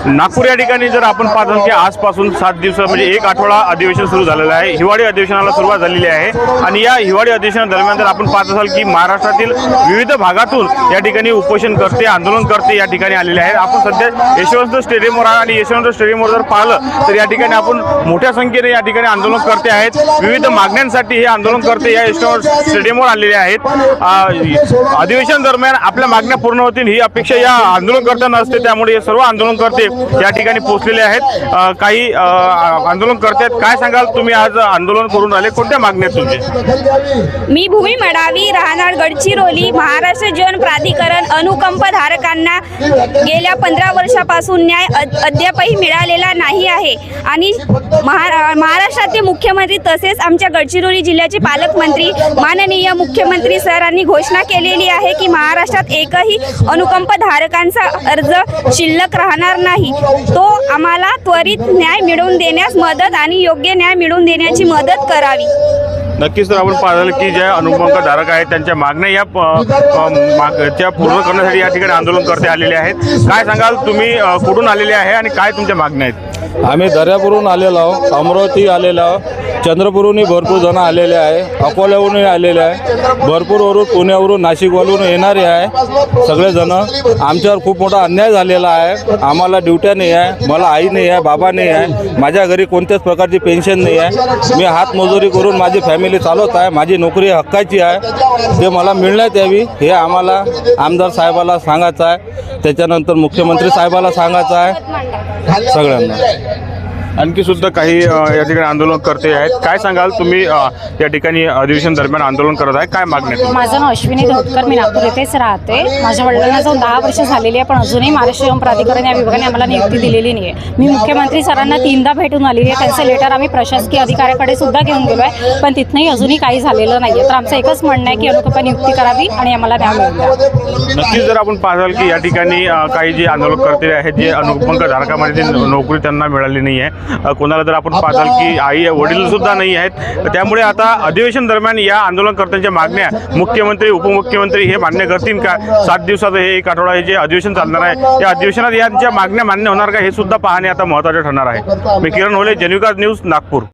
नागपूर या ठिकाणी जर आपण पाहतो की आजपासून 7 दिवस म्हणजे एक आठवडा अधिवेशन सुरू झालेलं आहे। हिवाळी अधिवेशनाला सुरुवात झालेली आहे आणि या हिवाळी अधिवेशनादरम्यान जर आपण पाहत असाल की महाराष्ट्रातील विविध भागातून या ठिकाणी उपोषणकर्ते आंदोलनकर्ते या ठिकाणी आलेले आहेत। आपण सध्या यशवंत स्टेडियमवर आहे आणि यशवंत स्टेडियमवर जर पाहिलं तर या ठिकाणी आपण मोठ्या संख्येने या ठिकाणी आंदोलनकर्ते आहेत। विविध मागण्यांसाठी हे आंदोलनकर्ते या यशवंत स्टेडियमवर आलेले आहेत। अधिवेशन दरम्यान आपल्या मागण्या पूर्ण होतील ही अपेक्षा या आंदोलनकर्त्यांना असते, त्यामुळे हे सर्व आंदोलनकर्ते या ठिकाणी पोहोचलेले आहेत। काही आंदोलनकर्ते आहेत, काय सांगाल तुम्ही आज आंदोलन करून राहिले, कोणत्या मागण्या आहेत तुमच्या? मी भूमी मडावी, राहणार गडचिरोली। महाराष्ट्र जीवन प्राधिकरण अनुकंपधारकांना गेल्या 15 वर्षापासून न्याय अद्यापही मिळालेला नाही आहे आणि महाराष्ट्राचे मुख्यमंत्री तसेच आमच्या गडचिरोली जिल्ह्याचे पालकमंत्री माननीय मुख्यमंत्री सरांनी घोषणा केलेली आहे की महाराष्ट्रात एकही अनुकंपधारकांचा अर्ज शिल्लक राहणार नाही। तो आम्हाला त्वरित न्याय मिळवून देण्यास मदत आणि योग्य न्याय मिळवून देण्याची मदत करावी। नक्कीच तर आपण पाहिलं की ज्या अनुकंपधारक आहेत त्यांच्या मागण्या या पूर्ण करण्यासाठी या ठिकाणी आंदोलनकर्ते आलेले आहेत। काय सांगाल तुम्ही कुठून आलेले आहे आणि काय तुमच्या मागण्या आहेत? आम्ही दर्यापूरहून आलेलो आहोत, अमरावती आलेलो आहोत, चंद्रपूरहूनही भरपूर जण आलेले आहे, अकोल्याहूनही आलेले आहे, भरपूरवरून पुण्यावरून नाशिकवरून येणारे आहे सगळेजण। आमच्यावर खूप मोठा अन्याय झालेला आहे। आम्हाला ड्युट्या नाही आहे, मला आई नाही आहे, बाबा नाही आहे, माझ्या घरी कोणत्याच प्रकारची पेन्शन नाही आहे। मी हातमजुरी करून माझी फॅमिली चालवत आहे, माझी नोकरी हक्काची आहे, ते मला मिळण्यात यावी हे आम्हाला आमदार साहेबाला सांगायचं आहे, त्याच्यानंतर मुख्यमंत्री साहेबाला सांगायचं आहे सगळ्यांना। आणखी सुद्धा काही या ठिकाणी आंदोलनकर्ते आहेत, काय सांगाल तुम्ही या ठिकाणी अधिवेशन दरम्यान आंदोलन करत आहे, काय मागण्या आहेत? माझं नाव अश्विनी धोतकर, मी नागपूर येथेच राहते। माझ्या वडिलांना जाऊन 10 वर्ष झालेली आहे, पण अजूनही महाराष्ट्र जीवन प्राधिकरण या विभागाने आम्हाला नियुक्ती दिलेली नाही आहे। मी मुख्यमंत्री सरांना 3दा भेटून आलेली आहे, त्यांचं लेटर आम्ही प्रशासकीय अधिकाऱ्याकडे सुद्धा घेऊन गेलो आहे, पण तिथनंही अजूनही काही झालेलं नाही आहे। तर आमचं एकच म्हणणं आहे की अनुकंप नियुक्ती करावी आणि आम्हाला न्याय मिळवून द्यावा। नक्कीच जर आपण पाहाल की या ठिकाणी काही जे आंदोलनकर्ते आहेत जे अनुकंपधारकामध्ये नोकरी त्यांना मिळाली नाही आहे, कोणाला जर आपण पाहाल की आई वडील सुद्धा नाही आहेत, त्यामुळे आता अधिवेशन दरम्यान या आंदोलनकर्त्यांच्या मागण्या मुख्यमंत्री उपमुख्यमंत्री हे मान्य करतील का? 7 दिवसाचं हे एक आठवडा हे जे अधिवेशन चालणार आहे या अधिवेशनात यांच्या मागण्या मान्य होणार का हे सुद्धा पाहणे आता महत्त्वाचे ठरणार आहे। मी किरण होले, जनविकास न्यूज, नागपूर।